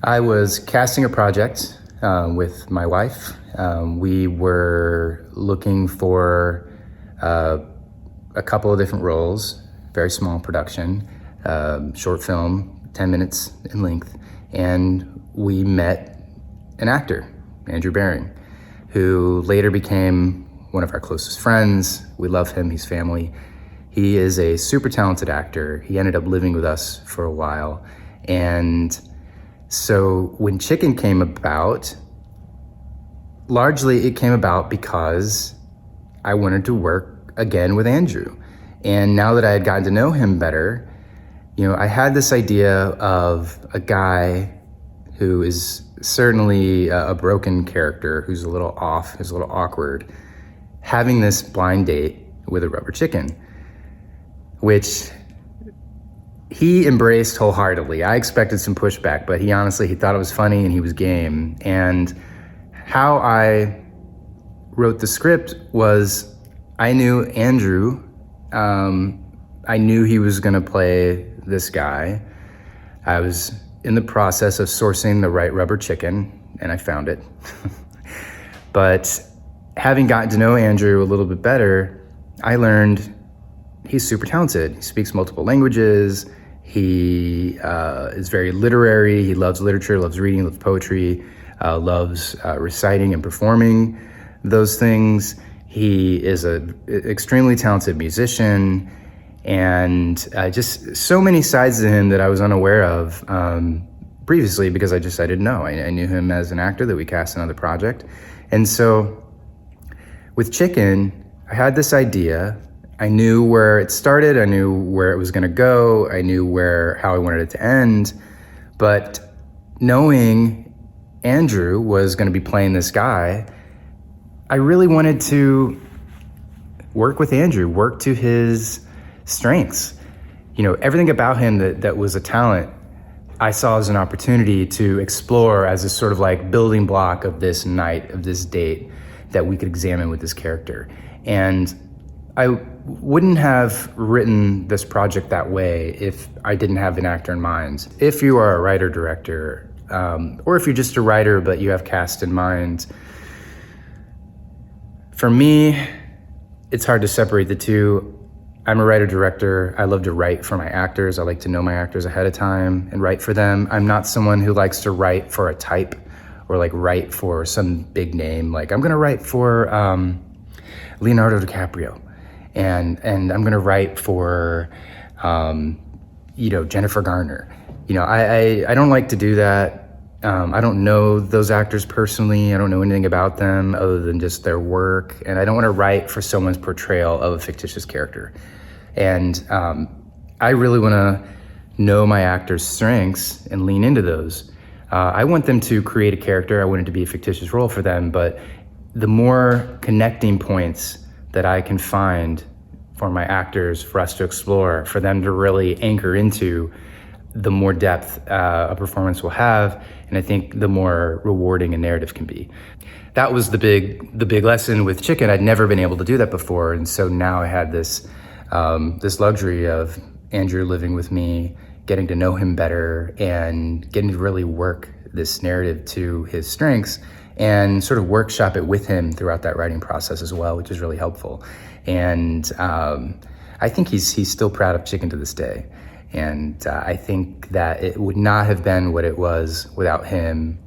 I was casting a project with my wife. We were looking for a couple of different roles, very small production, short film, 10 minutes in length. And we met an actor, Andrew Baring, who later became one of our closest friends. We love him, he's family. He is a super talented actor. He ended up living with us for a while. And so when Chicken came about, largely it came about because I wanted to work again with Andrew. And now that I had gotten to know him better, I had this idea of a guy who is certainly a broken character, who's a little off, who's a little awkward, having this blind date with a rubber chicken, which he embraced wholeheartedly. I expected some pushback, but he thought it was funny and he was game. And how I wrote the script was, I knew Andrew, I knew he was gonna play this guy. I was in the process of sourcing the right rubber chicken, and I found it. But having gotten to know Andrew a little bit better, I learned he's super talented. He speaks multiple languages. He is very literary. He loves literature, loves reading, loves poetry, loves reciting and performing those things. He is an extremely talented musician, and just so many sides to him that I was unaware of previously because I didn't know. I knew him as an actor that we cast another project. And so with Chicken, I had this idea. I knew where it started. I knew where it was going to go. I knew how I wanted it to end. But knowing Andrew was going to be playing this guy, I really wanted to work with Andrew, work to his strengths. Everything about him that was a talent, I saw as an opportunity to explore as a sort of like building block of this night, of this date that we could examine with this character. And I wouldn't have written this project that way if I didn't have an actor in mind. If you are a writer-director, or if you're just a writer but you have cast in mind, for me, it's hard to separate the two. I'm a writer-director. I love to write for my actors. I like to know my actors ahead of time and write for them. I'm not someone who likes to write for a type or write for some big name. I'm gonna write for Leonardo DiCaprio, and I'm gonna write for Jennifer Garner. I don't like to do that. I don't know those actors personally. I don't know anything about them other than just their work. And I don't want to write for someone's portrayal of a fictitious character. And I really want to know my actors' strengths and lean into those. I want them to create a character. I want it to be a fictitious role for them. But the more connecting points that I can find for my actors, for us to explore, for them to really anchor into, the more depth a performance will have, and I think the more rewarding a narrative can be. That was the big lesson with Chicken. I'd never been able to do that before, and so now I had this luxury of Andrew living with me, getting to know him better, and getting to really work this narrative to his strengths, and sort of workshop it with him throughout that writing process as well, which is really helpful. And I think he's still proud of Chicken to this day. And I think that it would not have been what it was without him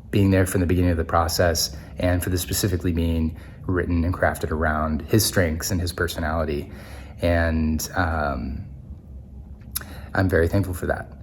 being there from the beginning of the process, and for this specifically being written and crafted around his strengths and his personality. And I'm very thankful for that.